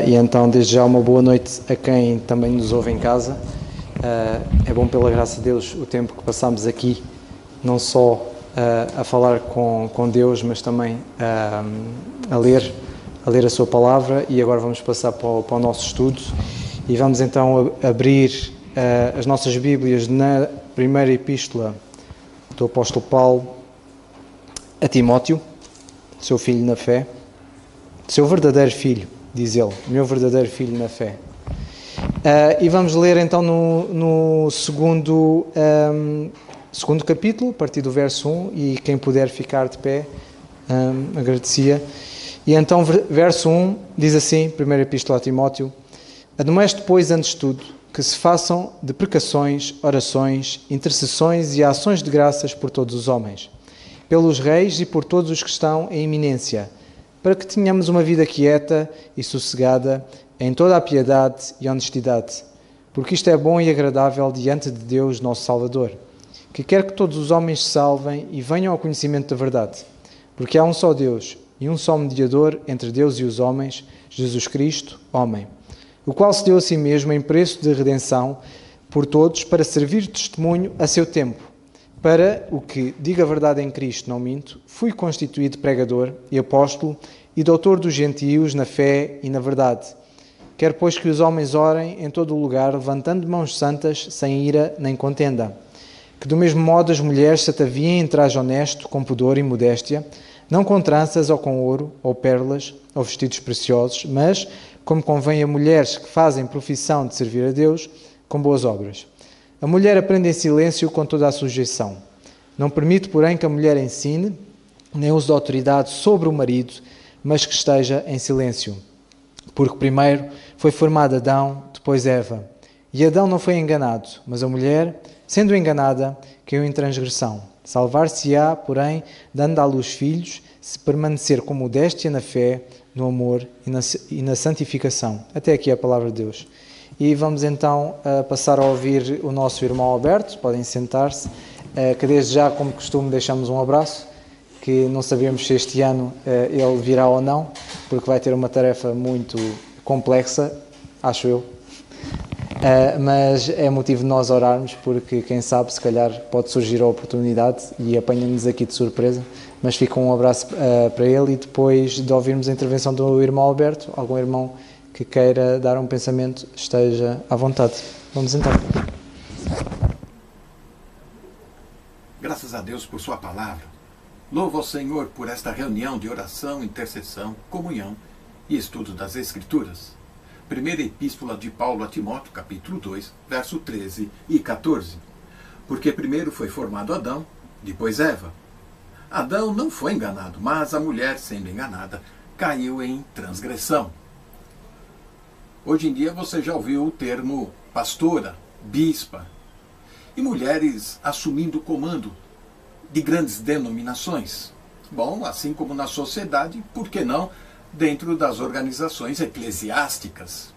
E então, desde já, uma boa noite a quem também nos ouve em casa. É bom, pela graça de Deus, o tempo que passamos aqui, não só a falar com Deus, mas também a ler a sua palavra. E agora vamos passar para o nosso estudo e vamos então abrir as nossas Bíblias na primeira epístola do apóstolo Paulo a Timóteo, seu filho na fé, seu verdadeiro filho, diz ele, meu verdadeiro filho na fé. E vamos ler então no segundo capítulo, a partir do verso 1, e quem puder ficar de pé, agradecia. E então, verso 1, diz assim, primeira epístola a Timóteo: admoeste, pois, antes de tudo, que se façam de precações, orações, intercessões e ações de graças por todos os homens, pelos reis e por todos os que estão em eminência, para que tenhamos uma vida quieta e sossegada em toda a piedade e honestidade, porque isto é bom e agradável diante de Deus, nosso Salvador, que quer que todos os homens se salvem e venham ao conhecimento da verdade, porque há um só Deus e um só mediador entre Deus e os homens, Jesus Cristo, homem, o qual se deu a si mesmo em preço de redenção por todos, para servir de testemunho a seu tempo. Para o que, diga a verdade em Cristo, não minto, fui constituído pregador e apóstolo e doutor dos gentios na fé e na verdade. Quer, pois, que os homens orem em todo o lugar, levantando mãos santas, sem ira nem contenda. Que do mesmo modo as mulheres se ataviem em traje honesto, com pudor e modéstia, não com tranças ou com ouro, ou perlas, ou vestidos preciosos, mas, como convém a mulheres que fazem profissão de servir a Deus, com boas obras. A mulher aprende em silêncio com toda a sujeição. Não permite, porém, que a mulher ensine, nem use de autoridade sobre o marido, mas que esteja em silêncio. Porque primeiro foi formado Adão, depois Eva. E Adão não foi enganado, mas a mulher, sendo enganada, caiu em transgressão. Salvar-se-á, porém, dando à luz filhos, se permanecer com modéstia na fé, no amor e na santificação. Até aqui a palavra de Deus. E vamos então passar a ouvir o nosso irmão Alberto. Podem sentar-se, que desde já, como costume, deixamos um abraço, que não sabemos se este ano ele virá ou não, porque vai ter uma tarefa muito complexa, acho eu. Mas é motivo de nós orarmos, porque quem sabe, se calhar pode surgir a oportunidade e apanha-nos aqui de surpresa. Mas fica um abraço para ele, e depois de ouvirmos a intervenção do irmão Alberto, algum irmão que queira dar um pensamento, esteja à vontade. Vamos então. Graças a Deus por sua palavra. Louvo ao Senhor por esta reunião de oração, intercessão, comunhão e estudo das Escrituras. Primeira Epístola de Paulo a Timóteo, capítulo 2, verso 13 e 14. Porque primeiro foi formado Adão, depois Eva. Adão não foi enganado, mas a mulher, sendo enganada, caiu em transgressão. Hoje em dia você já ouviu o termo pastora, bispa, e mulheres assumindo o comando de grandes denominações. Bom, assim como na sociedade, por que não dentro das organizações eclesiásticas?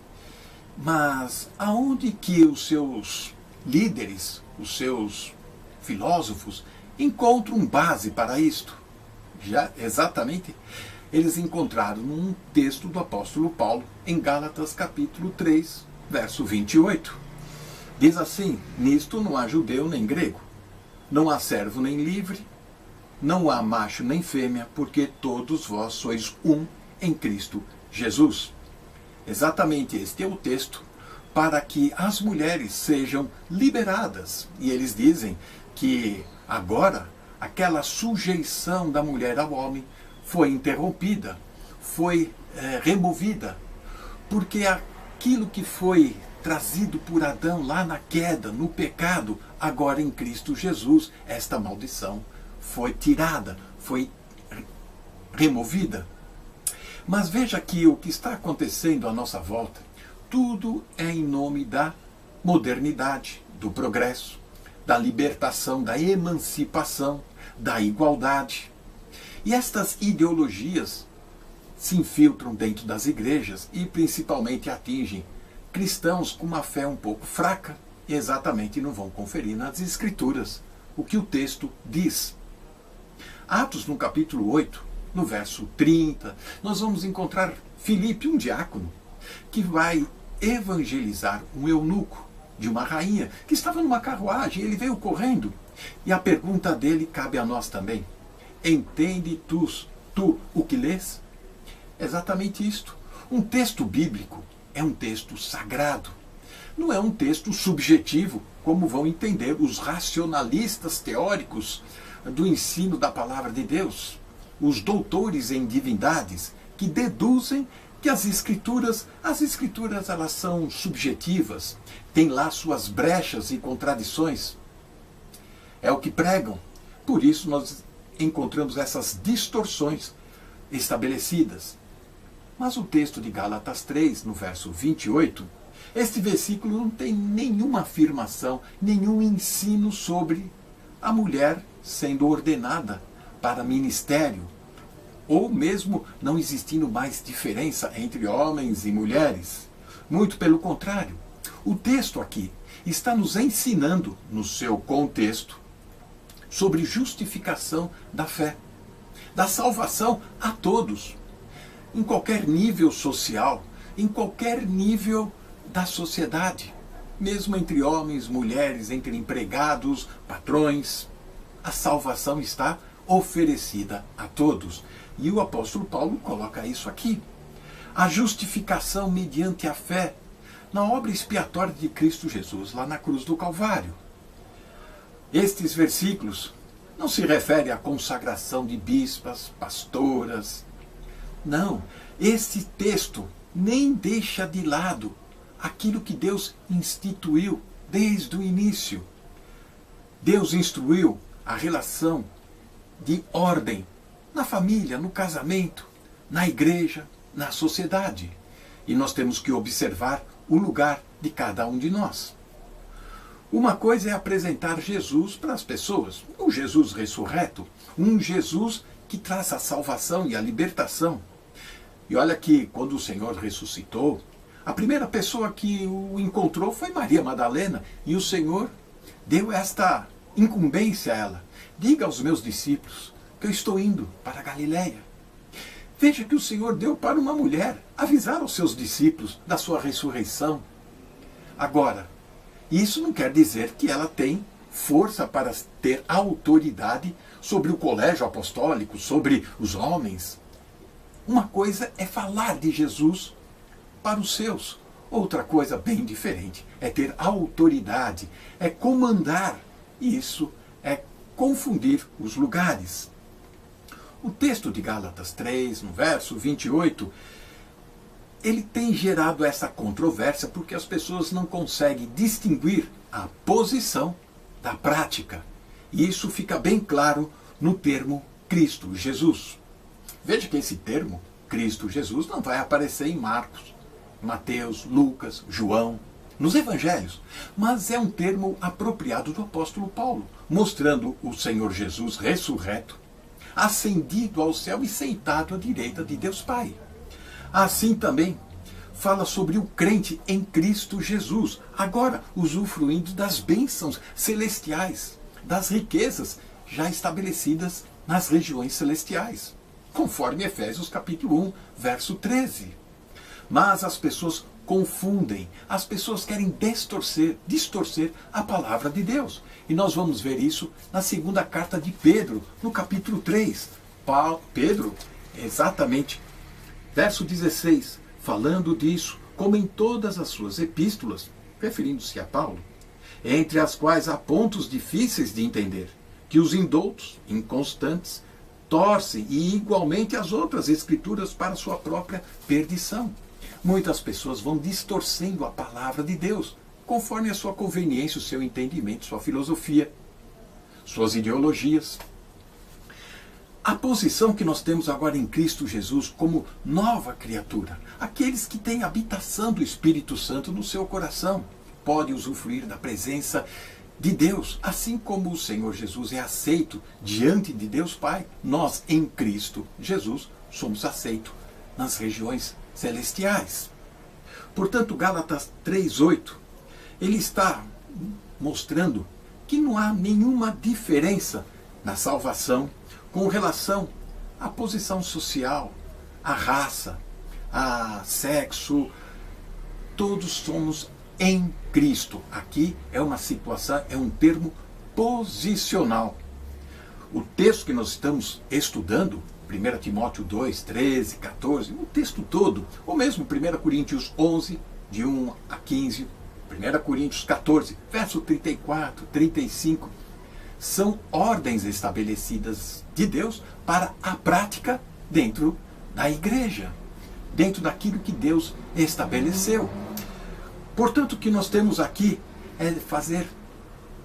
Mas aonde que os seus líderes, os seus filósofos, encontram base para isto? Já exatamente eles encontraram num texto do apóstolo Paulo, em Gálatas capítulo 3, verso 28. Diz assim: nisto não há judeu nem grego, não há servo nem livre, não há macho nem fêmea, porque todos vós sois um em Cristo Jesus. Exatamente este é o texto para que as mulheres sejam liberadas. E eles dizem que agora aquela sujeição da mulher ao homem foi interrompida, foi removida, porque aquilo que foi trazido por Adão lá na queda, no pecado, agora em Cristo Jesus, esta maldição foi tirada, foi removida. Mas veja que o que está acontecendo à nossa volta, tudo é em nome da modernidade, do progresso, da libertação, da emancipação, da igualdade. E estas ideologias se infiltram dentro das igrejas e principalmente atingem cristãos com uma fé um pouco fraca e exatamente não vão conferir nas Escrituras o que o texto diz. Atos, no capítulo 8, no verso 30, nós vamos encontrar Filipe, um diácono, que vai evangelizar um eunuco de uma rainha que estava numa carruagem. Ele veio correndo e a pergunta dele cabe a nós também. Entende tu o que lês? Exatamente isto. Um texto bíblico é um texto sagrado. Não é um texto subjetivo, como vão entender os racionalistas teóricos do ensino da palavra de Deus, os doutores em divindades, que deduzem que as escrituras elas são subjetivas, têm lá suas brechas e contradições. É o que pregam. Por isso nós encontramos essas distorções estabelecidas. Mas o texto de Gálatas 3, no verso 28, este versículo não tem nenhuma afirmação, nenhum ensino sobre a mulher sendo ordenada para ministério, ou mesmo não existindo mais diferença entre homens e mulheres. Muito pelo contrário, o texto aqui está nos ensinando, no seu contexto, sobre justificação da fé, da salvação a todos, em qualquer nível social, em qualquer nível da sociedade, mesmo entre homens, mulheres, entre empregados, patrões. A salvação está oferecida a todos. E o apóstolo Paulo coloca isso aqui. A justificação mediante a fé na obra expiatória de Cristo Jesus, lá na cruz do Calvário. Estes versículos não se referem à consagração de bispas, pastoras. Não, este texto nem deixa de lado aquilo que Deus instituiu desde o início. Deus instruiu a relação de ordem na família, no casamento, na igreja, na sociedade. E nós temos que observar o lugar de cada um de nós. Uma coisa é apresentar Jesus para as pessoas, um Jesus ressurreto, um Jesus que traz a salvação e a libertação. E olha que quando o Senhor ressuscitou, a primeira pessoa que o encontrou foi Maria Madalena, e o Senhor deu esta incumbência a ela. Diga aos meus discípulos que eu estou indo para a Galileia. Veja que o Senhor deu para uma mulher avisar aos seus discípulos da sua ressurreição. Agora, isso não quer dizer que ela tem força para ter autoridade sobre o colégio apostólico, sobre os homens. Uma coisa é falar de Jesus para os seus. Outra coisa bem diferente é ter autoridade, é comandar. E isso é confundir os lugares. O texto de Gálatas 3, no verso 28, ele tem gerado essa controvérsia porque as pessoas não conseguem distinguir a posição da prática. E isso fica bem claro no termo Cristo Jesus. Veja que esse termo, Cristo Jesus, não vai aparecer em Marcos, Mateus, Lucas, João, nos evangelhos, mas é um termo apropriado do apóstolo Paulo, mostrando o Senhor Jesus ressurreto, ascendido ao céu e sentado à direita de Deus Pai. Assim também fala sobre o crente em Cristo Jesus, agora usufruindo das bênçãos celestiais, das riquezas já estabelecidas nas regiões celestiais, conforme Efésios capítulo 1, verso 13. Mas as pessoas confundem, as pessoas querem distorcer a palavra de Deus. E nós vamos ver isso na segunda carta de Pedro, no capítulo 3. Pedro, exatamente, verso 16, falando disso, como em todas as suas epístolas, referindo-se a Paulo, entre as quais há pontos difíceis de entender, que os indoutos, inconstantes, torcem e igualmente as outras escrituras para sua própria perdição. Muitas pessoas vão distorcendo a palavra de Deus, conforme a sua conveniência, o seu entendimento, sua filosofia, suas ideologias. A posição que nós temos agora em Cristo Jesus como nova criatura, aqueles que têm habitação do Espírito Santo no seu coração, podem usufruir da presença de Deus, assim como o Senhor Jesus é aceito diante de Deus Pai, nós em Cristo Jesus somos aceitos nas regiões celestiais. Portanto, Gálatas 3:8, ele está mostrando que não há nenhuma diferença na salvação com relação à posição social, à raça, a sexo, todos somos em Cristo. Aqui é uma situação, é um termo posicional. O texto que nós estamos estudando, 1 Timóteo 2, 13, 14, o texto todo, ou mesmo 1 Coríntios 11, de 1 a 15, 1 Coríntios 14, verso 34, 35, são ordens estabelecidas de Deus para a prática dentro da igreja, dentro daquilo que Deus estabeleceu. Portanto, o que nós temos aqui é fazer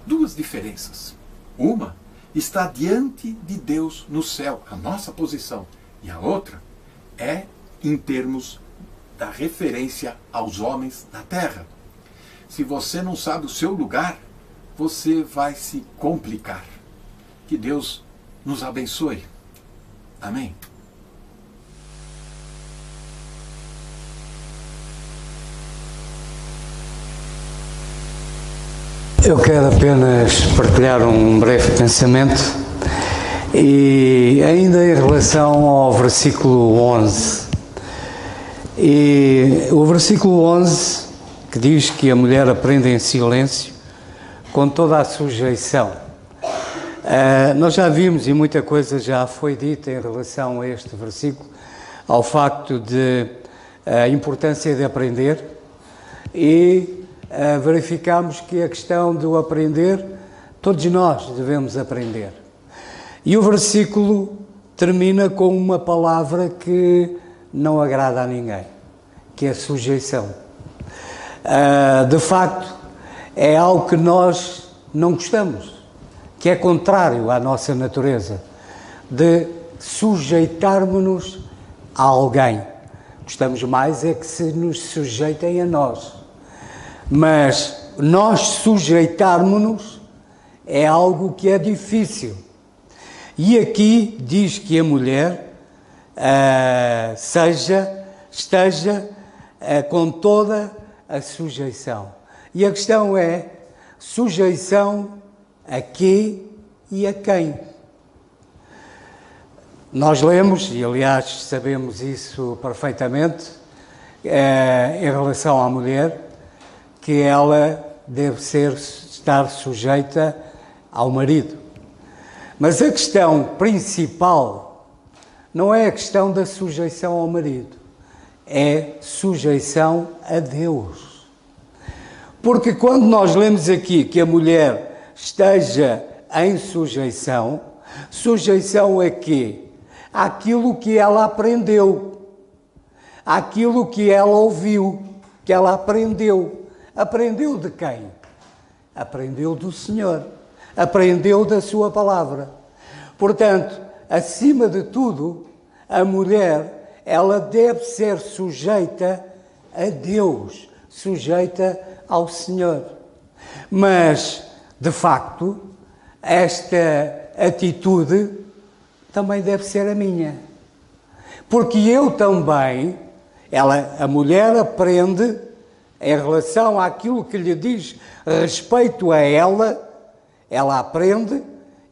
duas diferenças. Uma está diante de Deus no céu, a nossa posição, e a outra é em termos da referência aos homens na terra. Se você não sabe o seu lugar, você vai se complicar. Que Deus nos abençoe. Amém. Eu quero apenas partilhar um breve pensamento e ainda em relação ao versículo 11. E o versículo 11 que diz que a mulher aprende em silêncio com toda a sujeição. Nós já vimos e muita coisa já foi dita em relação a este versículo, ao facto de a importância de aprender e verificamos que a questão do aprender, todos nós devemos aprender. E o versículo termina com uma palavra que não agrada a ninguém, que é sujeição. De facto, é algo que nós não gostamos, que é contrário à nossa natureza, de sujeitarmos-nos a alguém. Gostamos mais é que se nos sujeitem a nós. Mas nós sujeitarmos-nos é algo que é difícil. E aqui diz que a mulher esteja com toda a sujeição. E a questão é, sujeição a quê e a quem? Nós lemos, e aliás sabemos isso perfeitamente, em relação à mulher, que ela deve estar sujeita ao marido. Mas a questão principal não é a questão da sujeição ao marido, é sujeição a Deus. Porque quando nós lemos aqui que a mulher esteja em sujeição, sujeição a quê? Àquilo que ela aprendeu, àquilo que ela ouviu, que ela aprendeu. Aprendeu de quem? Aprendeu do Senhor. Aprendeu da sua palavra. Portanto, acima de tudo, a mulher, ela deve ser sujeita a Deus, sujeita ao Senhor. Mas, de facto, esta atitude também deve ser a minha. Porque eu também, a mulher aprende em relação àquilo que lhe diz respeito a ela aprende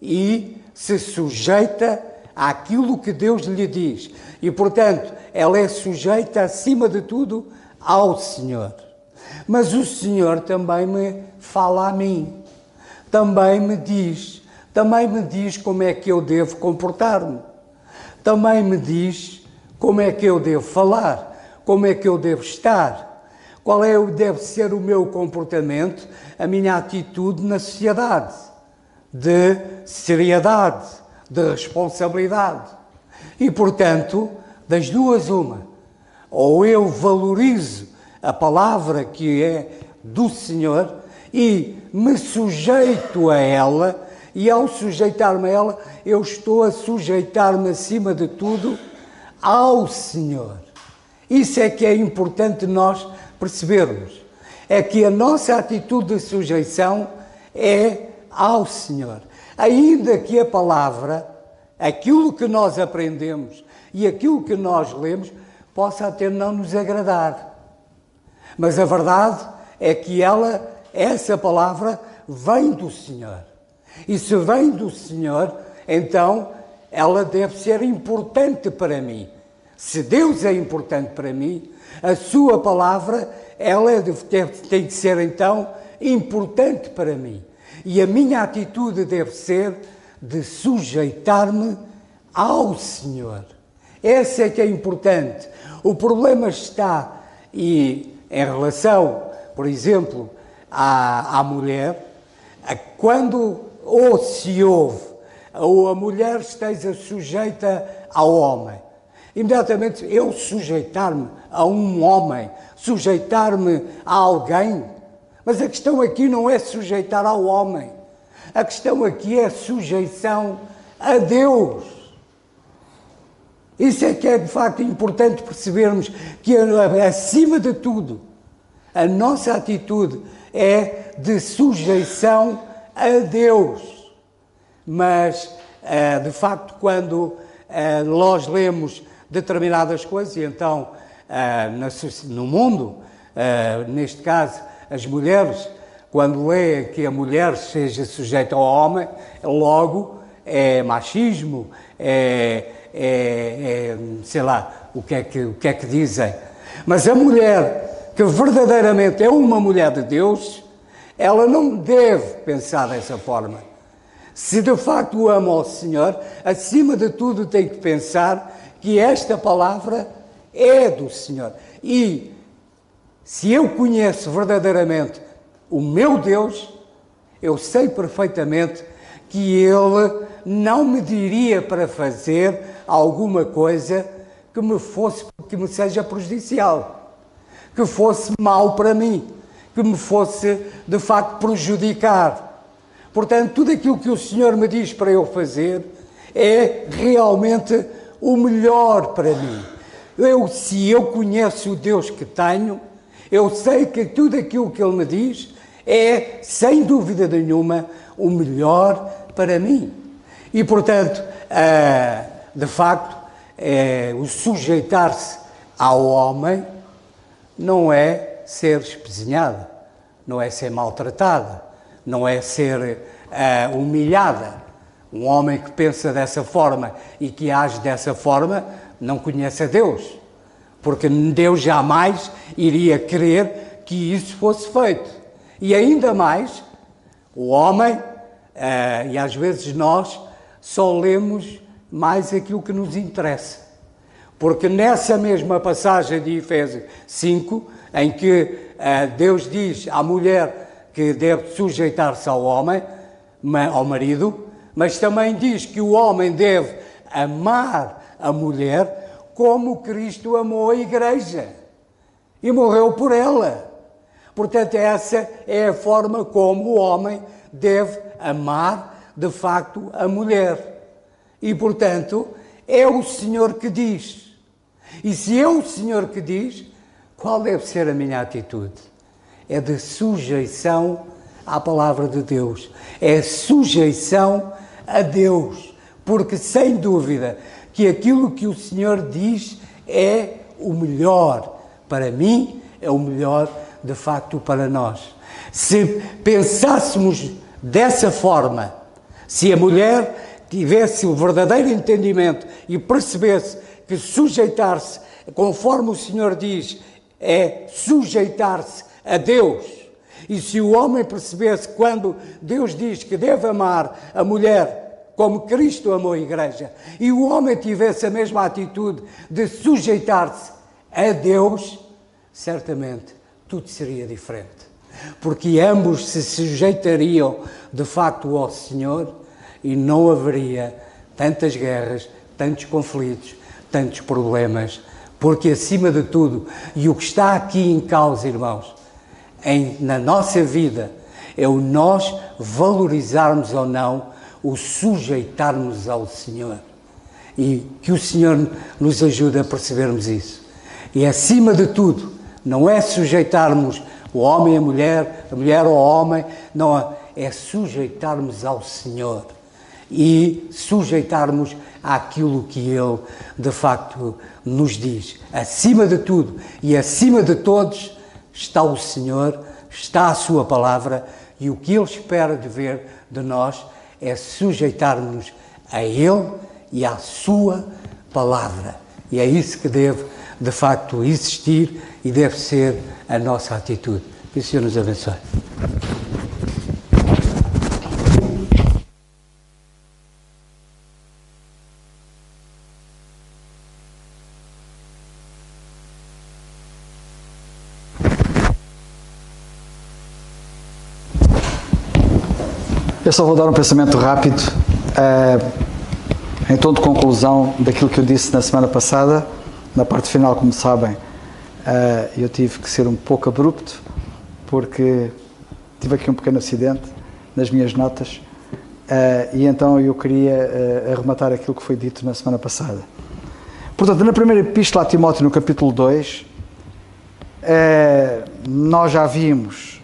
e se sujeita àquilo que Deus lhe diz. E, portanto, ela é sujeita, acima de tudo, ao Senhor. Mas o Senhor também me fala a mim. Também me diz como é que eu devo comportar-me. Também me diz como é que eu devo falar, como é que eu devo estar. Qual deve ser o meu comportamento, a minha atitude na sociedade, de seriedade, de responsabilidade. E, portanto, das duas uma, ou eu valorizo a palavra que é do Senhor e me sujeito a ela, e ao sujeitar-me a ela, eu estou a sujeitar-me acima de tudo ao Senhor. Isso é que é importante nós percebermos, é que a nossa atitude de sujeição é ao Senhor. Ainda que a palavra, aquilo que nós aprendemos e aquilo que nós lemos, possa até não nos agradar. Mas a verdade é que essa palavra vem do Senhor. E se vem do Senhor, então ela deve ser importante para mim. Se Deus é importante para mim, a sua palavra, ela tem de ser então importante para mim. E a minha atitude deve ser de sujeitar-me ao Senhor. Esse é que é importante. O problema está em relação, por exemplo, à mulher, quando ou se ouve, ou a mulher esteja sujeita ao homem. Imediatamente eu sujeitar-me a um homem, sujeitar-me a alguém. Mas a questão aqui não é sujeitar ao homem. A questão aqui é sujeição a Deus. Isso é que é de facto importante percebermos que acima de tudo a nossa atitude é de sujeição a Deus. Mas de facto quando nós lemos determinadas coisas, e então no mundo, neste caso as mulheres, quando leem que a mulher seja sujeita ao homem, logo é machismo, sei lá, o que é que dizem. Mas a mulher que verdadeiramente é uma mulher de Deus, ela não deve pensar dessa forma. Se de facto ama ao Senhor, acima de tudo tem que pensar que esta palavra é do Senhor. E se eu conheço verdadeiramente o meu Deus, eu sei perfeitamente que Ele não me diria para fazer alguma coisa que me seja prejudicial, que fosse mau para mim, que me fosse de facto prejudicar. Portanto, tudo aquilo que o Senhor me diz para eu fazer é realmente o melhor para mim. Se eu conheço o Deus que tenho, eu sei que tudo aquilo que Ele me diz é, sem dúvida nenhuma, o melhor para mim. E, portanto, de facto, o sujeitar-se ao homem não é ser espezinhada, não é ser maltratada, não é ser humilhada. Um homem que pensa dessa forma e que age dessa forma não conhece a Deus, porque Deus jamais iria querer que isso fosse feito. E ainda mais, o homem, e às vezes nós, só lemos mais aquilo que nos interessa. Porque nessa mesma passagem de Efésios 5, em que Deus diz à mulher que deve sujeitar-se ao homem, ao marido, mas também diz que o homem deve amar a mulher como Cristo amou a Igreja e morreu por ela. Portanto, essa é a forma como o homem deve amar, de facto, a mulher. E, portanto, é o Senhor que diz. E se é o Senhor que diz, qual deve ser a minha atitude? É de sujeição à palavra de Deus. É sujeição a Deus. Porque, sem dúvida, que aquilo que o Senhor diz é o melhor para mim, é o melhor, de facto, para nós. Se pensássemos dessa forma, se a mulher tivesse o verdadeiro entendimento e percebesse que sujeitar-se, conforme o Senhor diz, é sujeitar-se a Deus. E se o homem percebesse quando Deus diz que deve amar a mulher como Cristo amou a Igreja, e o homem tivesse a mesma atitude de sujeitar-se a Deus, certamente tudo seria diferente. Porque ambos se sujeitariam de facto ao Senhor e não haveria tantas guerras, tantos conflitos, tantos problemas. Porque acima de tudo, e o que está aqui em causa, irmãos, na nossa vida, é o nós valorizarmos ou não o sujeitarmos ao Senhor. E que o Senhor nos ajude a percebermos isso. E acima de tudo, não é sujeitarmos o homem à mulher, a mulher ao homem, não, é sujeitarmos ao Senhor e sujeitarmos àquilo que Ele, de facto, nos diz. Acima de tudo e acima de todos está o Senhor, está a Sua palavra, e o que Ele espera de ver de nós é sujeitarmos a Ele e à Sua palavra. E é isso que deve, de facto, existir e deve ser a nossa atitude. Que o Senhor nos abençoe. Eu só vou dar um pensamento rápido, em tom de conclusão daquilo que eu disse na semana passada. Na parte final, como sabem, eu tive que ser um pouco abrupto, porque tive aqui um pequeno acidente nas minhas notas, e então eu queria arrematar aquilo que foi dito na semana passada. Portanto, na primeira epístola a Timóteo, no capítulo 2, nós já vimos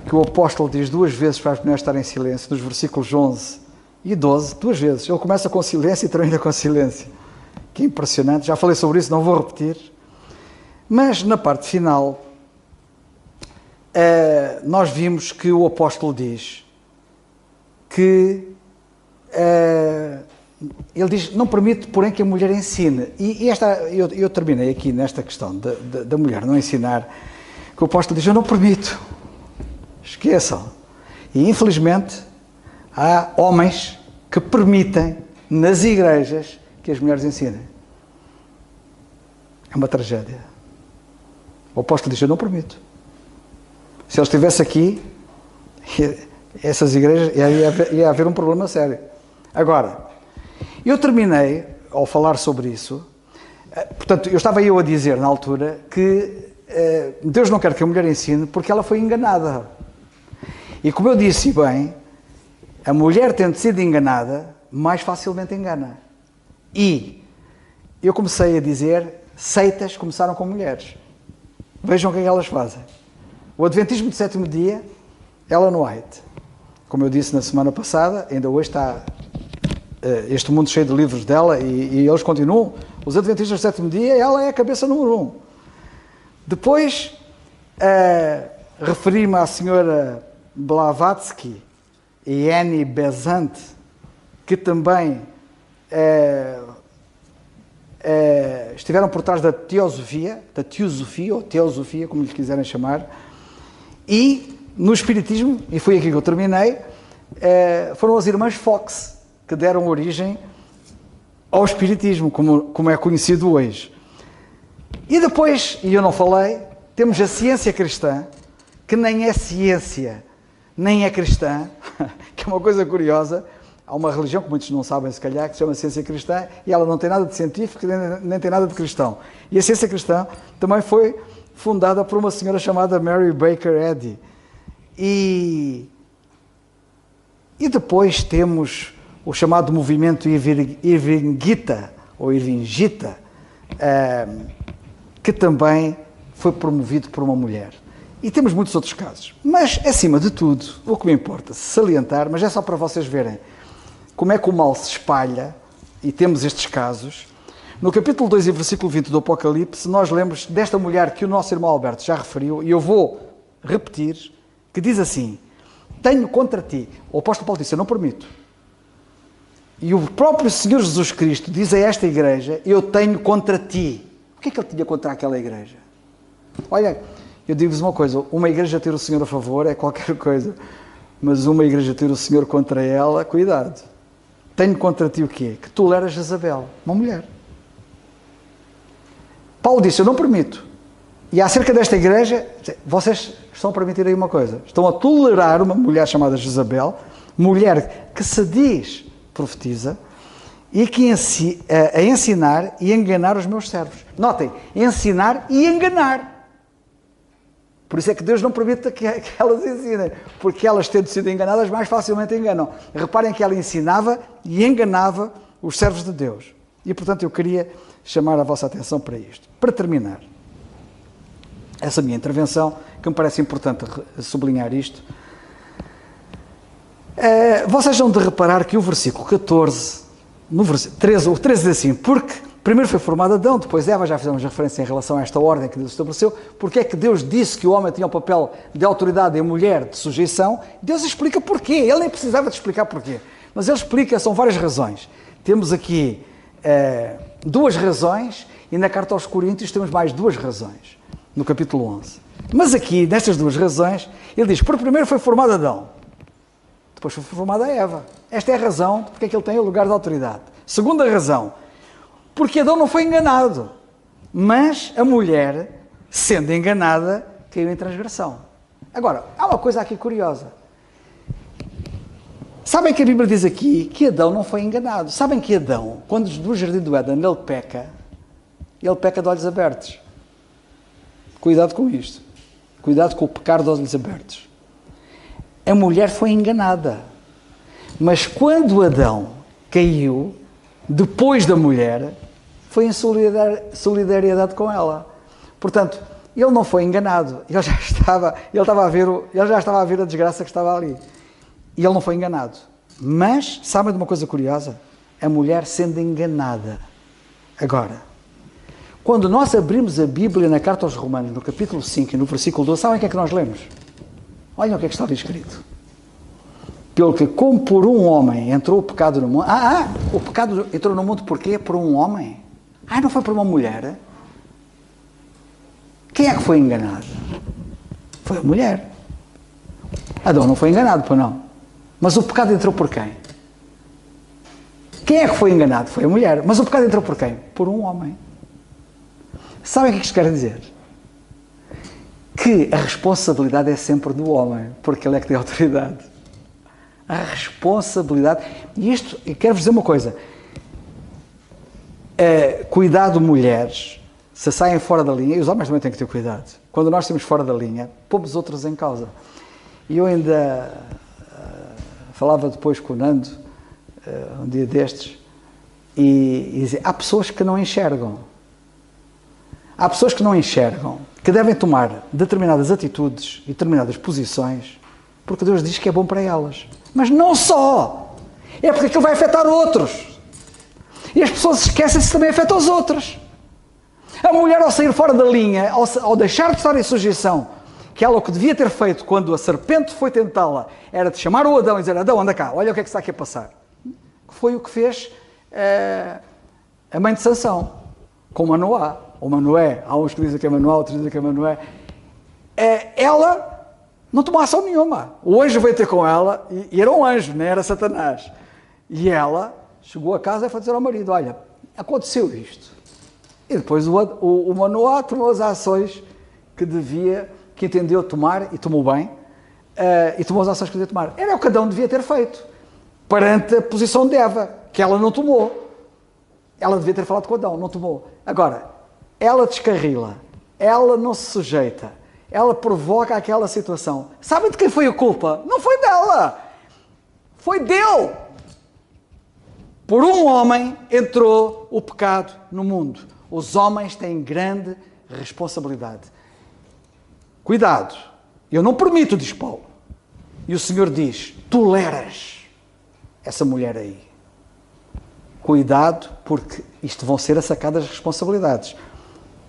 que o apóstolo diz duas vezes para as mulheres estarem em silêncio, nos versículos 11 e 12, duas vezes. Ele começa com silêncio e termina com silêncio. Que é impressionante, já falei sobre isso, não vou repetir. Mas na parte final, nós vimos que o apóstolo diz que ele diz, não permite, porém, que a mulher ensine. E eu terminei aqui nesta questão da mulher não ensinar, que o apóstolo diz, eu não permito. Esqueçam. E infelizmente há homens que permitem nas igrejas que as mulheres ensinem. É uma tragédia. O apóstolo diz, eu não permito. Se ele estivesse aqui, essas igrejas, ia haver um problema sério. Agora, eu terminei, ao falar sobre isso, portanto, eu estava a dizer na altura que Deus não quer que a mulher ensine porque ela foi enganada. E como eu disse bem, a mulher tendo sido enganada, mais facilmente engana. E eu comecei a dizer, seitas começaram com mulheres. Vejam o que é que elas fazem. O Adventismo do sétimo dia, Ellen White. Como eu disse na semana passada, ainda hoje está este mundo cheio de livros dela e eles continuam. Os Adventistas do sétimo dia, ela é a cabeça número 1. Depois, referi-me à senhora Blavatsky e Annie Besant, que também estiveram por trás da teosofia, ou teosofia, como lhe quiserem chamar, e no Espiritismo, e foi aqui que eu terminei, foram as irmãs Fox, que deram origem ao Espiritismo, como é conhecido hoje. E depois, e eu não falei, temos a ciência cristã, que nem é ciência, nem é cristã, que é uma coisa curiosa. Há uma religião que muitos não sabem, se calhar, que se chama ciência cristã, e ela não tem nada de científico, nem tem nada de cristão. E a ciência cristã também foi fundada por uma senhora chamada Mary Baker Eddy. E depois temos o chamado movimento Irvingita, ou Irvingita, que também foi promovido por uma mulher. E temos muitos outros casos. Mas, acima de tudo, o que me importa salientar, mas é só para vocês verem como é que o mal se espalha, e temos estes casos. No capítulo 2 e versículo 20 do Apocalipse, nós lemos desta mulher que o nosso irmão Alberto já referiu, e eu vou repetir, que diz assim, tenho contra ti, o apóstolo Paulo disse, eu não permito. E o próprio Senhor Jesus Cristo diz a esta igreja, eu tenho contra ti. O que é que ele tinha contra aquela igreja? Olha, eu digo-vos uma coisa, uma igreja ter o Senhor a favor é qualquer coisa, mas uma igreja ter o Senhor contra ela, cuidado. Tenho contra ti o quê? Que toleras Jezabel, uma mulher. Paulo disse, eu não permito. E acerca desta igreja, vocês estão a permitir aí uma coisa. Estão a tolerar uma mulher chamada Jezabel, mulher que se diz profetiza, e que a ensinar e enganar os meus servos. Notem, ensinar e enganar. Por isso é que Deus não permite que elas ensinem, porque elas, tendo sido enganadas, mais facilmente enganam. Reparem que ela ensinava e enganava os servos de Deus. E, portanto, eu queria chamar a vossa atenção para isto. Para terminar essa minha intervenção, que me parece importante sublinhar isto, vocês vão de reparar que o versículo 14, no versículo 13, o 13 diz assim, porque primeiro foi formado Adão, depois Eva, já fizemos referência em relação a esta ordem que Deus estabeleceu, porque é que Deus disse que o homem tinha o papel de autoridade e a mulher de sujeição. Deus explica porquê, ele nem precisava de explicar porquê, mas ele explica, são várias razões. Temos aqui duas razões, E na carta aos Coríntios temos mais 2 razões, no capítulo 11. Mas aqui, nestas 2 razões, ele diz, por primeiro foi formado Adão, depois foi formada Eva. Esta é a razão porque é que ele tem o lugar de autoridade. Segunda razão, porque Adão não foi enganado, mas a mulher, sendo enganada, caiu em transgressão. Agora, há uma coisa aqui curiosa. Sabem que a Bíblia diz aqui que Adão não foi enganado. Sabem que Adão, quando do jardim do Éden ele peca de olhos abertos. Cuidado com isto. Cuidado com o pecar de olhos abertos. A mulher foi enganada. Mas quando Adão caiu, depois da mulher, foi em solidariedade com ela. Portanto, ele não foi enganado. Ele já estava a ver a desgraça que estava ali. E ele não foi enganado. Mas, sabem de uma coisa curiosa? A mulher sendo enganada. Agora, quando nós abrimos a Bíblia na carta aos Romanos, no capítulo 5 e no versículo 12, sabem o que é que nós lemos? Olhem o que é que está ali escrito. Pelo que, como por um homem entrou o pecado no mundo... o pecado entrou no mundo porquê? Por um homem? Não foi por uma mulher? Quem é que foi enganado? Foi a mulher. Adão não foi enganado, pois não. Mas o pecado entrou por quem? Quem é que foi enganado? Foi a mulher. Mas o pecado entrou por quem? Por um homem. Sabem o que isto quer dizer? Que a responsabilidade é sempre do homem, porque ele é que tem autoridade. A responsabilidade... E isto, quero-vos dizer uma coisa. Cuidado, mulheres, se saem fora da linha, e os homens também têm que ter cuidado. Quando nós estamos fora da linha, pomos outros em causa. E eu ainda falava depois com o Nando, um dia destes, e dizia, há pessoas que não enxergam. Há pessoas que não enxergam, que devem tomar determinadas atitudes e determinadas posições, porque Deus diz que é bom para elas. Mas não só! É porque aquilo vai afetar outros. E as pessoas esquecem-se que também afeta os outros. A mulher, ao sair fora da linha, ao deixar de estar em sujeição, que ela o que devia ter feito quando a serpente foi tentá-la, era de chamar o Adão e dizer, Adão, anda cá, olha o que é que está aqui a passar. Foi o que fez a mãe de Sansão, com Manoá, ou Manoé, há uns que dizem que é Manoá, outros dizem que é Manoé. Ela não tomou ação nenhuma. O anjo veio ter com ela, e era um anjo, não era Satanás. E ela chegou a casa e foi dizer ao marido, olha, aconteceu isto. E depois o Manoá tomou as ações que entendeu tomar, e tomou bem, e tomou as ações que devia tomar. Era o que Adão devia ter feito, perante a posição de Eva, que ela não tomou. Ela devia ter falado com Adão, não tomou. Agora, ela descarrila, ela não se sujeita, ela provoca aquela situação. Sabem de quem foi a culpa? Não foi dela, foi dele. Por um homem entrou o pecado no mundo. Os homens têm grande responsabilidade. Cuidado, eu não permito, diz Paulo. E o Senhor diz, toleras essa mulher aí. Cuidado, porque isto vão ser assacadas as responsabilidades.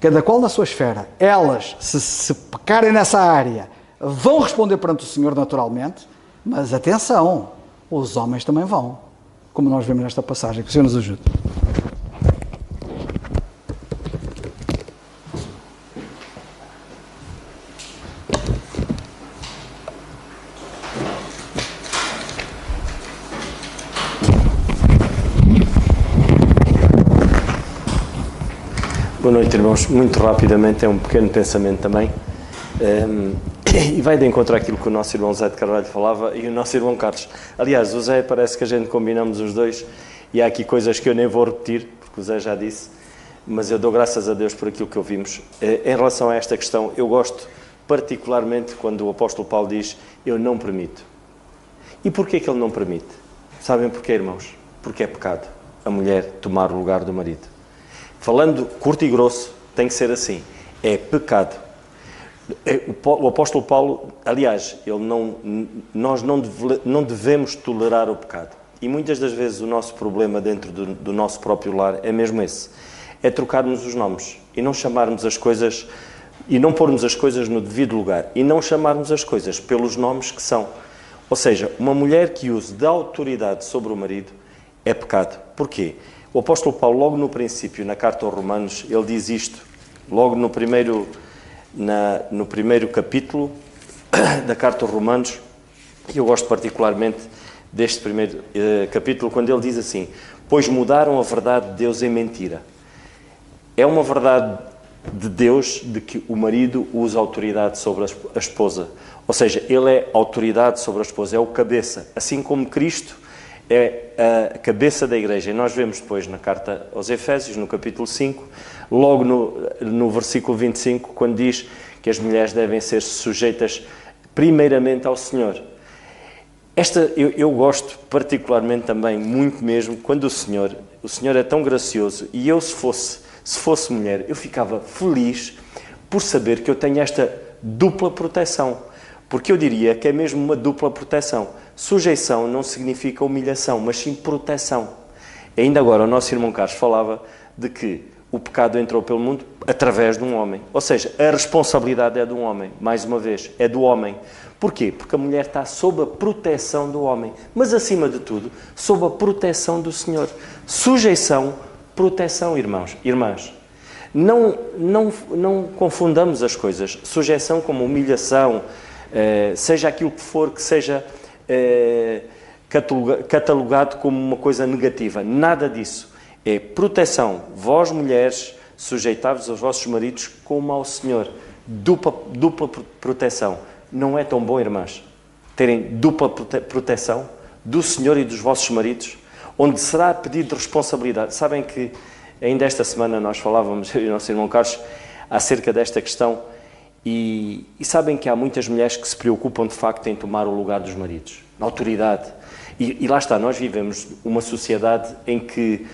Cada qual na sua esfera. Elas, se pecarem nessa área, vão responder perante o Senhor naturalmente, mas atenção, os homens também vão. Como nós vemos nesta passagem. Que o Senhor nos ajude. Boa noite, irmãos. Muito rapidamente, é um pequeno pensamento também. E vai de encontro àquilo que o nosso irmão Zé de Carvalho falava e o nosso irmão Carlos. Aliás, o Zé parece que a gente combinamos os dois e há aqui coisas que eu nem vou repetir, porque o Zé já disse, mas eu dou graças a Deus por aquilo que ouvimos. Em relação a esta questão, eu gosto particularmente quando o apóstolo Paulo diz, eu não permito. E porquê que ele não permite? Sabem porquê, irmãos? Porque é pecado a mulher tomar o lugar do marido. Falando curto e grosso, tem que ser assim. É pecado. O apóstolo Paulo, aliás, nós não devemos tolerar o pecado. E muitas das vezes o nosso problema dentro do nosso próprio lar é mesmo esse. É trocarmos os nomes e não chamarmos as coisas, e não pormos as coisas no devido lugar. E não chamarmos as coisas pelos nomes que são. Ou seja, uma mulher que use da autoridade sobre o marido é pecado. Porquê? O apóstolo Paulo, logo no princípio, na carta aos Romanos, ele diz isto, logo no primeiro capítulo da carta aos Romanos, e eu gosto particularmente deste primeiro capítulo, quando ele diz assim: pois mudaram a verdade de Deus em mentira. É uma verdade de Deus de que o marido usa autoridade sobre a esposa. Ou seja, ele é autoridade sobre a esposa, é o cabeça. Assim como Cristo é a cabeça da igreja. E nós vemos depois na carta aos Efésios, no capítulo 5, logo no versículo 25, quando diz que as mulheres devem ser sujeitas primeiramente ao Senhor. Eu gosto particularmente também, muito mesmo, quando o Senhor é tão gracioso, e eu se fosse mulher, eu ficava feliz por saber que eu tenho esta dupla proteção, porque eu diria que é mesmo uma dupla proteção. Sujeição não significa humilhação, mas sim proteção. Ainda agora o nosso irmão Carlos falava de que o pecado entrou pelo mundo através de um homem, ou seja, a responsabilidade é de um homem, mais uma vez, é do homem. Porquê? Porque a mulher está sob a proteção do homem, mas acima de tudo, sob a proteção do Senhor. Sujeição, proteção, irmãos, irmãs. Não confundamos as coisas. Sujeição como humilhação, seja aquilo que for, que seja catalogado como uma coisa negativa. Nada disso. É proteção. Vós, mulheres, sujeitai-vos aos vossos maridos como ao Senhor. Dupla proteção. Não é tão bom, irmãs, terem dupla proteção do Senhor e dos vossos maridos, onde será pedido de responsabilidade? Sabem que ainda esta semana nós falávamos, eu e o nosso irmão Carlos, acerca desta questão, e sabem que há muitas mulheres que se preocupam de facto em tomar o lugar dos maridos, na autoridade. E lá está, nós vivemos uma sociedade em que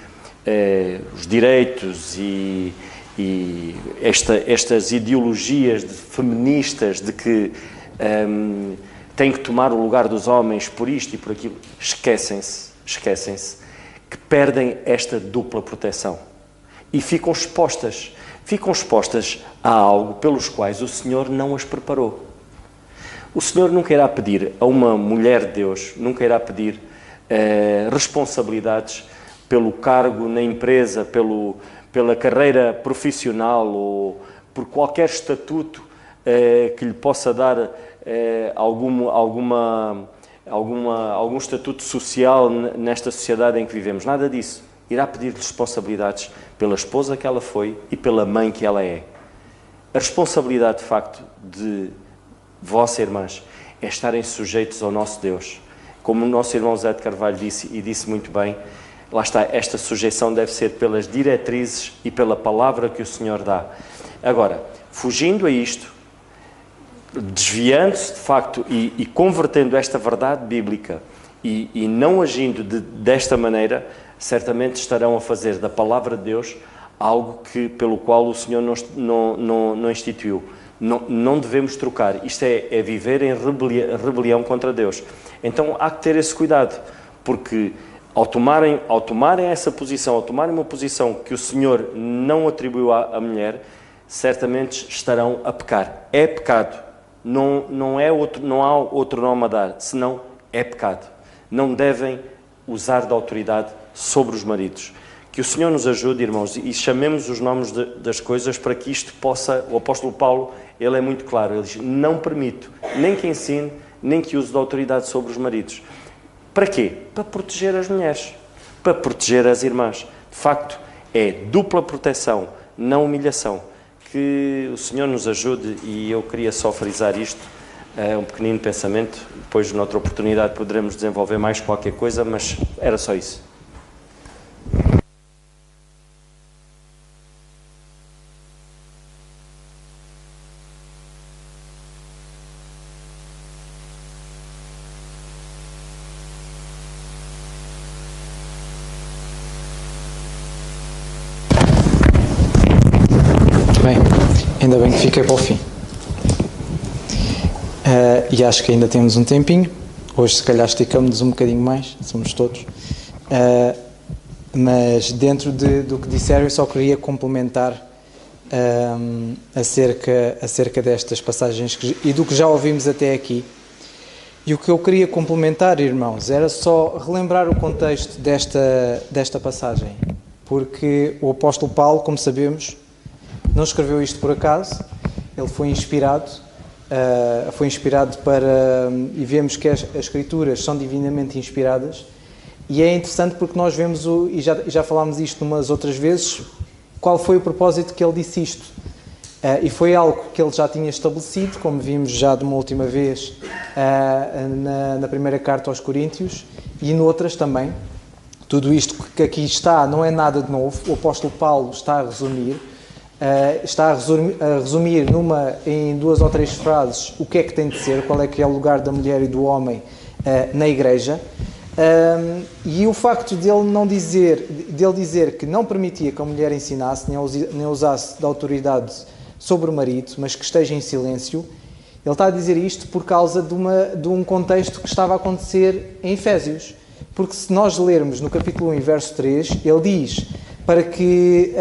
os direitos e estas ideologias feministas de que têm que tomar o lugar dos homens por isto e por aquilo, esquecem-se que perdem esta dupla proteção e ficam expostas a algo pelos quais o Senhor não as preparou. O Senhor nunca irá pedir a uma mulher de Deus, nunca irá pedir responsabilidades pelo cargo na empresa, pela carreira profissional ou por qualquer estatuto que lhe possa dar algum estatuto social nesta sociedade em que vivemos. Nada disso. Irá pedir responsabilidades pela esposa que ela foi e pela mãe que ela é. A responsabilidade, de facto, de vós, irmãs, é estarem sujeitos ao nosso Deus. Como o nosso irmão Zé de Carvalho disse, e disse muito bem, lá está, esta sujeição deve ser pelas diretrizes e pela palavra que o Senhor dá. Agora, fugindo a isto, desviando-se de facto e convertendo esta verdade bíblica e não agindo desta maneira, certamente estarão a fazer da palavra de Deus algo pelo qual o Senhor não instituiu. Não devemos trocar. Isto é viver em rebelião contra Deus. Então há que ter esse cuidado, porque ao tomarem essa posição, ao tomarem uma posição que o Senhor não atribuiu à mulher, certamente estarão a pecar. É pecado. Não há outro nome a dar, senão é pecado. Não devem usar da autoridade sobre os maridos. Que o Senhor nos ajude, irmãos, e chamemos os nomes das coisas para que isto possa... O apóstolo Paulo, ele é muito claro, ele diz, não permito nem que ensine, nem que use da autoridade sobre os maridos. Para quê? Para proteger as mulheres, para proteger as irmãs. De facto, é dupla proteção, não humilhação. Que o Senhor nos ajude, e eu queria só frisar isto, um pequenino pensamento, depois noutra oportunidade poderemos desenvolver mais qualquer coisa, mas era só isso. Bem, ainda bem que fiquei para o fim. E acho que ainda temos um tempinho. Hoje se calhar esticamos um bocadinho mais, somos todos. Mas dentro do que disseram, eu só queria complementar acerca destas passagens e do que já ouvimos até aqui. E o que eu queria complementar, irmãos, era só relembrar o contexto desta passagem. porque o apóstolo Paulo, como sabemos, não escreveu isto por acaso. Ele foi inspirado para... E vemos que as Escrituras são divinamente inspiradas. E é interessante porque nós vemos, e já falámos isto umas outras vezes, qual foi o propósito que ele disse isto. E foi algo que ele já tinha estabelecido, como vimos já de uma última vez na primeira carta aos Coríntios, e noutras também. Tudo isto que aqui está não é nada de novo. O apóstolo Paulo está a resumir em 2 ou 3 frases o que é que tem de ser, qual é que é o lugar da mulher e do homem na igreja. E o facto dele dizer que não permitia que a mulher ensinasse, nem usasse da autoridade sobre o marido, mas que esteja em silêncio, ele está a dizer isto por causa de um contexto que estava a acontecer em Efésios. Porque se nós lermos no capítulo 1, verso 3, ele diz para que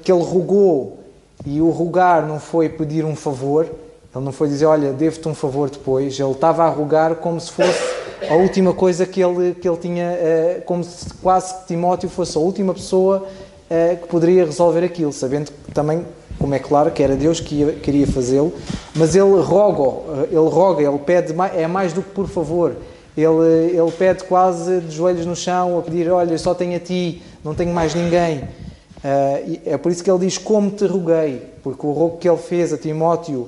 ele rogou, e o rogar não foi pedir um favor, ele não foi dizer, olha, devo-te um favor depois, ele estava a rogar como se fosse a última coisa que ele tinha, como se quase que Timóteo fosse a última pessoa que poderia resolver aquilo, sabendo que também, como é claro, que era Deus que queria fazê-lo, mas ele pede, é mais do que por favor, ele pede quase de joelhos no chão, a pedir, olha, só tenho a ti, não tenho mais ninguém. É por isso que ele diz, como te roguei, porque o rogo que ele fez a Timóteo,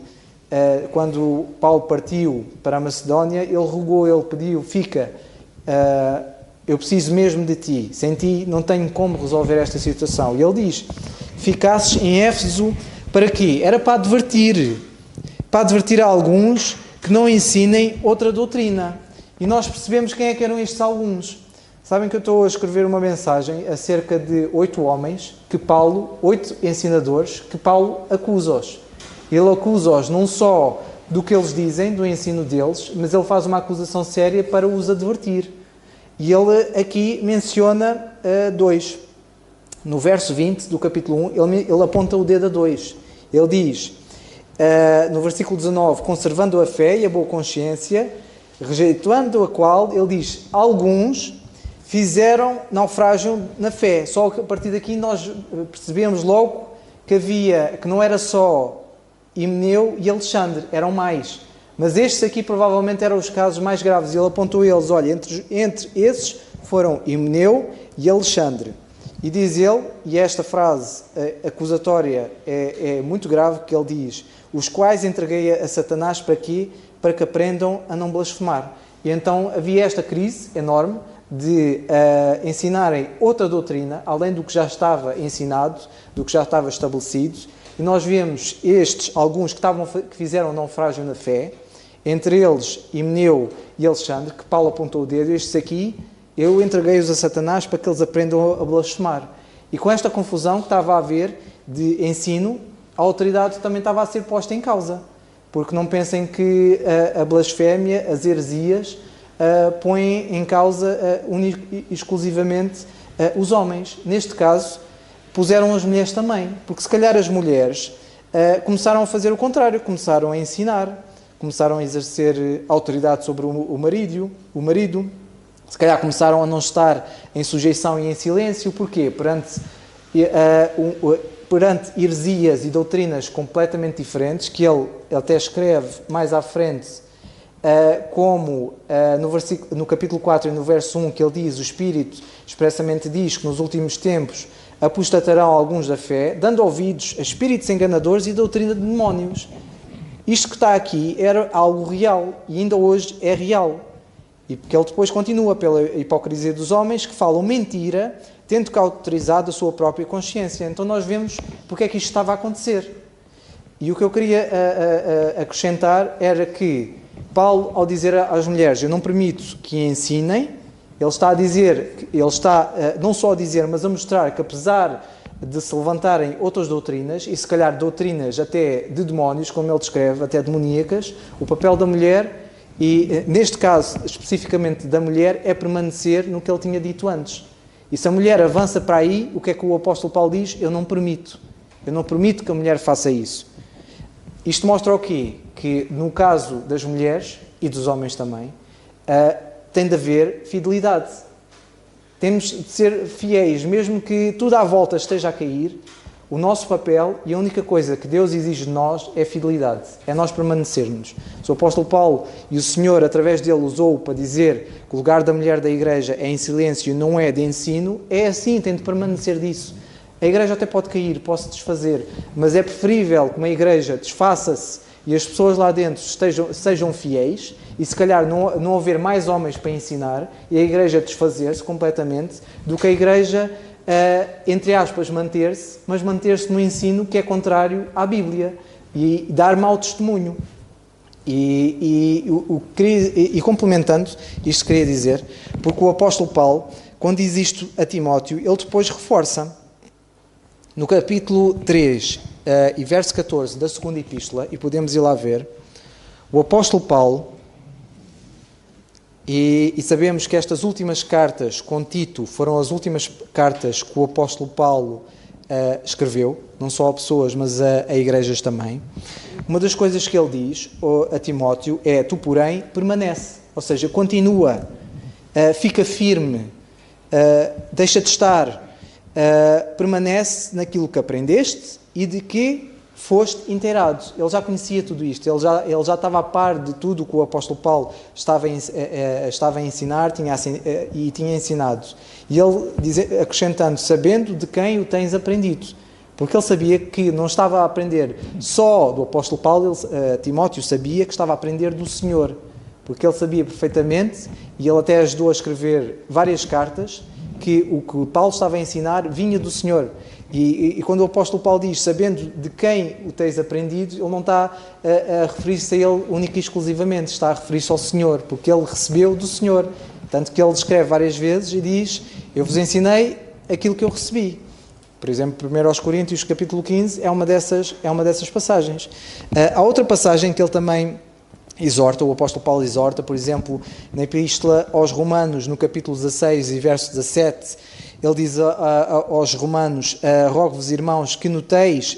quando Paulo partiu para a Macedónia, ele rogou, ele pediu, fica, eu preciso mesmo de ti, sem ti não tenho como resolver esta situação. E ele diz, ficasses em Éfeso para quê? Era para advertir a alguns que não ensinem outra doutrina. E nós percebemos quem é que eram estes alguns. Sabem que eu estou a escrever uma mensagem acerca de 8 homens, 8 ensinadores, que Paulo acusa-os. Ele acusa-os não só do que eles dizem, do ensino deles, mas ele faz uma acusação séria para os advertir. E ele aqui menciona 2. No verso 20 do capítulo 1, ele aponta o dedo a 2. Ele diz, no versículo 19, conservando a fé e a boa consciência, rejeitando a qual, ele diz, alguns fizeram naufrágio na fé. Só que a partir daqui nós percebemos logo que não era só Himeneu e Alexandre, eram mais. Mas estes aqui provavelmente eram os casos mais graves. E ele apontou eles, olha, entre esses foram Himeneu e Alexandre. E diz ele, e esta frase acusatória é muito grave, que ele diz, os quais entreguei a Satanás para quê? Para que aprendam a não blasfemar. E então havia esta crise enorme de ensinarem outra doutrina, além do que já estava ensinado, do que já estava estabelecido. E nós vemos alguns que fizeram naufrágio na fé, entre eles Himeneu e Alexandre, que Paulo apontou o dedo, estes aqui, eu entreguei-os a Satanás para que eles aprendam a blasfemar. E com esta confusão que estava a haver de ensino, a autoridade também estava a ser posta em causa. Porque não pensem que a blasfémia, as heresias, põem em causa exclusivamente os homens. Neste caso, puseram as mulheres também. Porque se calhar as mulheres começaram a fazer o contrário, começaram a ensinar, começaram a exercer autoridade sobre o marido. Se calhar começaram a não estar em sujeição e em silêncio. Porquê? Perante heresias e doutrinas completamente diferentes, que ele até escreve mais à frente, como no capítulo 4 e no verso 1, que ele diz, o Espírito expressamente diz que nos últimos tempos apostatarão alguns da fé, dando ouvidos a espíritos enganadores e doutrina de demónios. Isto que está aqui era algo real, e ainda hoje é real. E porque ele depois continua pela hipocrisia dos homens que falam mentira, tendo cauterizado a sua própria consciência. Então nós vemos porque é que isto estava a acontecer. E o que eu queria acrescentar era que Paulo, ao dizer às mulheres, eu não permito que ensinem, ele está não só a dizer, mas a mostrar que apesar de se levantarem outras doutrinas, e se calhar doutrinas até de demónios, como ele descreve, até demoníacas, o papel da mulher, e neste caso especificamente da mulher, é permanecer no que ele tinha dito antes. E se a mulher avança para aí, o que é que o apóstolo Paulo diz? Eu não permito que a mulher faça isso. Isto mostra o quê? Que no caso das mulheres, e dos homens também, tem de haver fidelidade. Temos de ser fiéis, mesmo que tudo à volta esteja a cair. O nosso papel e a única coisa que Deus exige de nós é fidelidade, é nós permanecermos. O apóstolo Paulo e o Senhor, através dele, usou para dizer que o lugar da mulher da igreja é em silêncio, não é de ensino. É assim, tem de permanecer disso. A igreja até pode cair, pode se desfazer, mas é preferível que uma igreja desfaça-se e as pessoas lá dentro sejam fiéis e se calhar não haver mais homens para ensinar e a igreja desfazer-se completamente, do que a igreja, entre aspas, manter-se, mas manter-se no ensino que é contrário à Bíblia e dar mau testemunho. E complementando, isto queria dizer, porque o apóstolo Paulo, quando diz isto a Timóteo, ele depois reforça. No capítulo 3 e verso 14 da segunda epístola, e podemos ir lá ver, o apóstolo Paulo, e sabemos que estas últimas cartas com Tito foram as últimas cartas que o apóstolo Paulo escreveu, não só a pessoas, mas a igrejas também. Uma das coisas que ele diz a Timóteo é: tu, porém, permanece, ou seja, continua, fica firme, deixa de estar, permanece naquilo que aprendeste e de que foste inteirado. Ele já conhecia tudo isto, ele já estava a par de tudo o que o apóstolo Paulo estava a ensinar e tinha ensinado. E ele diz, acrescentando, sabendo de quem o tens aprendido. Porque ele sabia que não estava a aprender só do apóstolo Paulo, Timóteo sabia que estava a aprender do Senhor. Porque ele sabia perfeitamente, e ele até ajudou a escrever várias cartas, que o que Paulo estava a ensinar vinha do Senhor. E quando o apóstolo Paulo diz, sabendo de quem o tens aprendido, ele não está a referir-se a ele única e exclusivamente, está a referir-se ao Senhor, porque ele recebeu do Senhor. Tanto que ele escreve várias vezes e diz, eu vos ensinei aquilo que eu recebi. Por exemplo, 1 Coríntios capítulo 15 é uma dessas passagens. Há outra passagem que ele também exorta, o apóstolo Paulo exorta, por exemplo, na Epístola aos Romanos, no capítulo 16 e verso 17, ele diz aos Romanos, rogo-vos, irmãos, que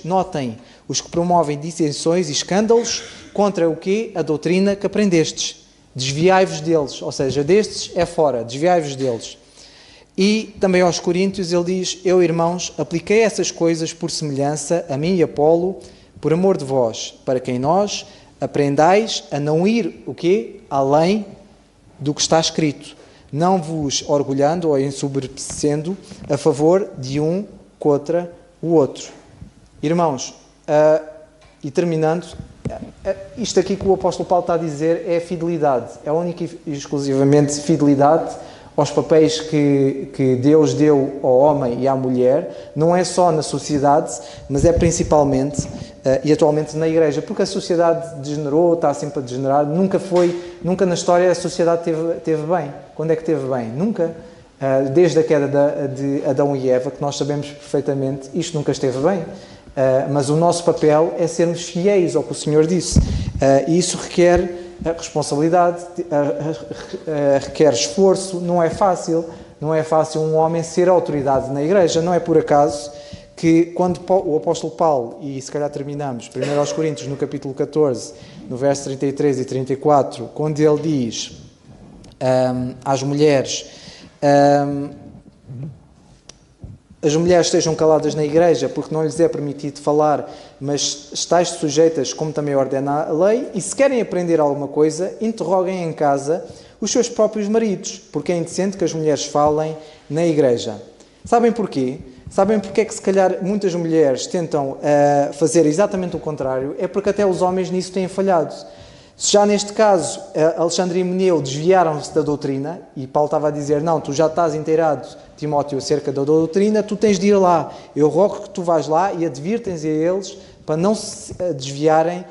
notem os que promovem dissensões e escândalos contra o quê? A doutrina que aprendestes. Desviai-vos deles, ou seja, destes é fora, desviai-vos deles. E também aos Coríntios ele diz, eu, irmãos, apliquei essas coisas por semelhança a mim e Apolo, por amor de vós, para que em nós aprendais a não ir, o quê? Além do que está escrito, não vos orgulhando ou ensoberbecendo a favor de um contra o outro. Irmãos, e terminando, isto aqui que o apóstolo Paulo está a dizer é fidelidade, é única e exclusivamente fidelidade aos papéis que Deus deu ao homem e à mulher, não é só na sociedade, mas é principalmente e atualmente na igreja, porque a sociedade degenerou, está sempre a degenerar, nunca na história a sociedade teve bem. Quando é que teve bem? Nunca. Desde a queda de Adão e Eva, que nós sabemos perfeitamente, isto nunca esteve bem. Mas o nosso papel é sermos fiéis ao que o Senhor disse. E isso requer responsabilidade, requer esforço, não é fácil. Não é fácil um homem ser autoridade na igreja. Não é por acaso que quando o apóstolo Paulo, e se calhar terminamos, 1 aos Coríntios, no capítulo 14, no verso 33 e 34, quando ele diz às mulheres, as mulheres estejam caladas na igreja porque não lhes é permitido falar, mas estáis sujeitas como também ordena a lei, e se querem aprender alguma coisa, interroguem em casa os seus próprios maridos, porque é indecente que as mulheres falem na igreja. Sabem porquê? Sabem porque é que se calhar muitas mulheres tentam fazer exatamente o contrário? É porque até os homens nisso têm falhado. Se já neste caso Alexandre e Himeneu desviaram-se da doutrina, e Paulo estava a dizer, não, tu já estás inteirado, Timóteo, acerca da doutrina, tu tens de ir lá. Eu rogo que tu vás lá e advirtens a eles para não se desviarem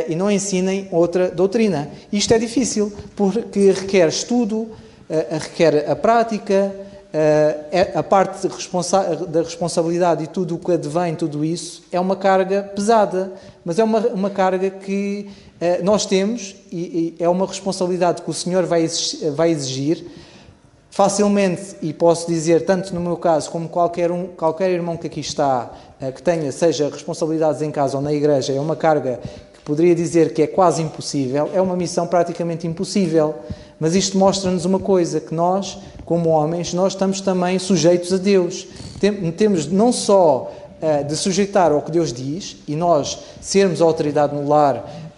e não ensinem outra doutrina. Isto é difícil, porque requer estudo, requer a prática, a parte da responsabilidade e tudo o que advém, tudo isso, é uma carga pesada, mas é uma carga que nós temos e é uma responsabilidade que o Senhor vai exigir facilmente, e posso dizer, tanto no meu caso como qualquer irmão que aqui está, que tenha, seja responsabilidades em casa ou na igreja, é uma carga que poderia dizer que é quase impossível, é uma missão praticamente impossível, Mas isto mostra-nos uma coisa, que nós, como homens, nós estamos também sujeitos a Deus. Temos não só de sujeitar ao que Deus diz, e nós sermos a autoridade no lar,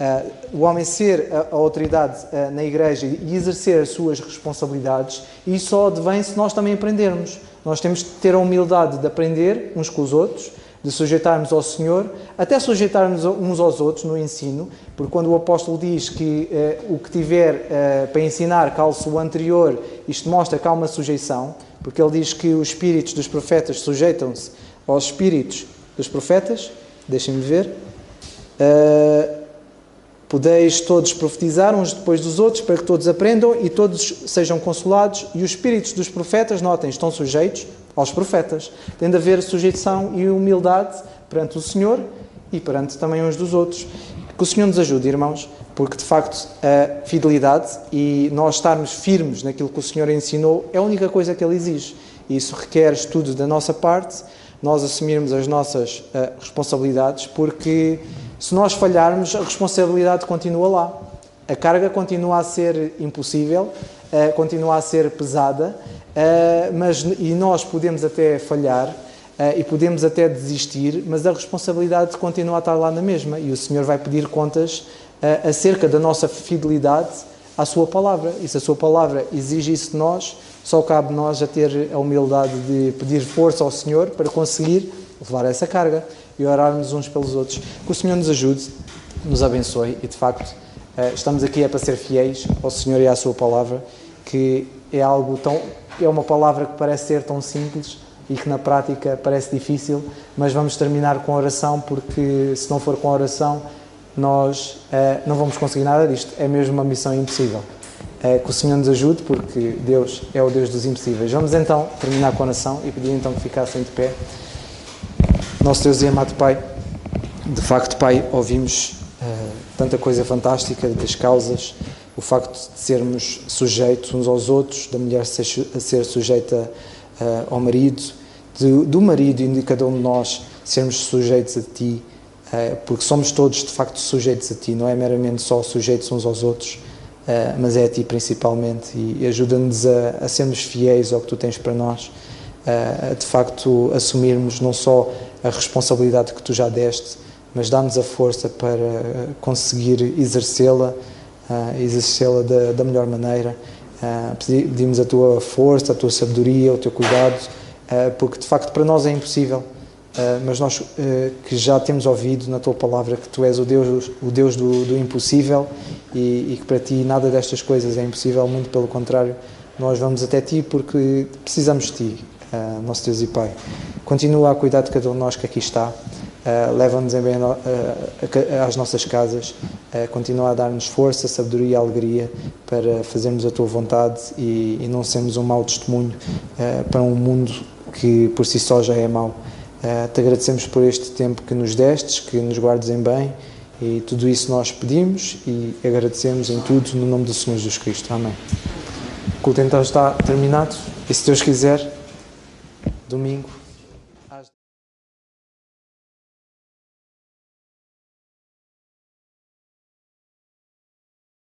o homem ser a autoridade na igreja e exercer as suas responsabilidades, e isso só advém se nós também aprendermos. Nós temos de ter a humildade de aprender uns com os outros, de sujeitarmos ao Senhor, até sujeitarmos uns aos outros no ensino, porque quando o apóstolo diz que o que tiver para ensinar calce o anterior, isto mostra que há uma sujeição, porque ele diz que os espíritos dos profetas sujeitam-se aos espíritos dos profetas. Deixem-me ver. Podeis todos profetizar uns depois dos outros, para que todos aprendam e todos sejam consolados, e os espíritos dos profetas, notem, estão sujeitos aos profetas. Tem de haver sujeição e humildade perante o Senhor e perante também uns dos outros. Que o Senhor nos ajude, irmãos, porque de facto a fidelidade e nós estarmos firmes naquilo que o Senhor ensinou é a única coisa que Ele exige. E isso requer estudo da nossa parte, nós assumirmos as nossas responsabilidades, porque se nós falharmos, a responsabilidade continua lá. A carga continua a ser impossível, continua a ser pesada, e nós podemos até falhar e podemos até desistir, mas a responsabilidade continua a estar lá na mesma, e o Senhor vai pedir contas acerca da nossa fidelidade à sua palavra. E se a sua palavra exige isso de nós, só cabe nós a ter a humildade de pedir força ao Senhor para conseguir levar essa carga e orarmos uns pelos outros. Que o Senhor nos ajude, nos abençoe, e de facto estamos aqui para ser fiéis ao Senhor e à sua palavra, que é uma palavra que parece ser tão simples e que na prática parece difícil, mas vamos terminar com a oração, porque se não for com a oração nós não vamos conseguir nada disto. É mesmo uma missão impossível. Que o Senhor nos ajude, porque Deus é o Deus dos impossíveis. Vamos então terminar com a oração e pedir então que ficassem de pé. Nosso Deus e amado Pai, de facto, Pai, ouvimos tanta coisa fantástica das causas, o facto de sermos sujeitos uns aos outros, da mulher ser sujeita ao marido, do marido e de cada um de nós sermos sujeitos a Ti, porque somos todos de facto sujeitos a Ti, não é meramente só sujeitos uns aos outros, mas é a Ti principalmente, e ajuda-nos a sermos fiéis ao que Tu tens para nós, a de facto assumirmos não só a responsabilidade que Tu já deste, mas dá-nos a força para conseguir exercê-la da melhor maneira. Pedimos a Tua força, a Tua sabedoria, o Teu cuidado, porque de facto para nós é impossível, mas nós que já temos ouvido na Tua palavra que Tu és o Deus do impossível, e que para Ti nada destas coisas é impossível, muito pelo contrário, nós vamos até Ti porque precisamos de Ti, nosso Deus e Pai. Continua a cuidar de cada um de nós que aqui está, leva-nos em bem às nossas casas, continua a dar-nos força, sabedoria e alegria para fazermos a Tua vontade e não sermos um mau testemunho para um mundo que por si só já é mau. Te agradecemos por este tempo que nos destes, que nos guardes em bem, e tudo isso nós pedimos e agradecemos em tudo no nome do Senhor Jesus Cristo. Amém. O culto então está terminado, e se Deus quiser, domingo